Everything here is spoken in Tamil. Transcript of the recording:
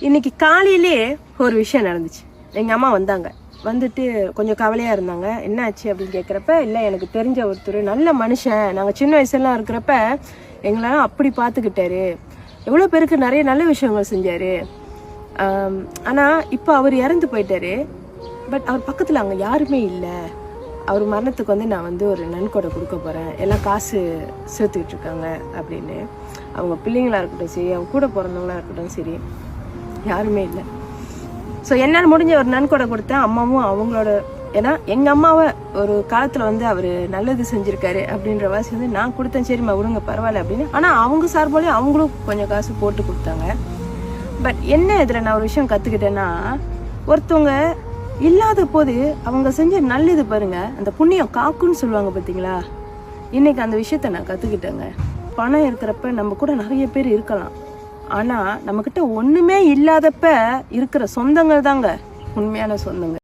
இன்னைக்கு காலையிலே ஒரு விஷயம் நடந்துச்சு. எங்கள் அம்மா வந்தாங்க, வந்துட்டு கொஞ்சம் கவலையாக இருந்தாங்க. என்ன ஆச்சு அப்படின்னு கேட்குறப்ப, இல்லை எனக்கு தெரிஞ்ச ஒருத்தர் நல்ல மனுஷன், நாங்கள் சின்ன வயசுலாம் இருக்கிறப்ப எங்களெல்லாம் அப்படி பார்த்துக்கிட்டாரு, எவ்வளோ பேருக்கு நிறைய நல்ல விஷயங்கள் செஞ்சார். ஆனால் இப்போ அவர் இறந்து போயிட்டாரு. பட் அவர் பக்கத்தில் அங்கே யாருமே இல்லை. அவர் மரணத்துக்கு வந்து நான் வந்து ஒரு நன்கொடை கொடுக்க போகிறேன், எல்லாம் காசு சேர்த்துக்கிட்டு இருக்காங்க அப்படின்னு. அவங்க பிள்ளைங்களாக இருக்கட்டும் சரி, அவங்க கூட பிறந்தவங்களாக இருக்கட்டும் சரி, யாருமே இல்லை. ஸோ என்னால் முடிஞ்ச ஒரு நன்கொடை கொடுத்தேன். அம்மாவும் அவங்களோட, ஏன்னா எங்கள் அம்மாவை ஒரு காலத்தில் வந்து அவர் நல்லது செஞ்சுருக்காரு அப்படின்ற வாசி வந்து நான் கொடுத்தேன். சரிம்மா விடுங்க பரவாயில்ல அப்படின்னு. ஆனால் அவங்க சார்பாலேயும் அவங்களும் கொஞ்சம் காசு போட்டு கொடுத்தாங்க. பட் என்ன இதில் நான் ஒரு விஷயம் கற்றுக்கிட்டேன்னா, ஒருத்தவங்க இல்லாத போது அவங்க செஞ்ச நல்லது பாருங்க, அந்த புண்ணியம் காக்குன்னு சொல்லுவாங்க பார்த்தீங்களா. இன்னைக்கு அந்த விஷயத்த நான் கற்றுக்கிட்டேங்க. பணம் இருக்கிறப்ப நம்ம கூட நிறைய பேர் இருக்கலாம், ஆனால் நம்மக்கிட்ட ஒன்றுமே இல்லாதப்ப இருக்கிற சொந்தங்கள் தாங்க உண்மையான சொந்தங்க.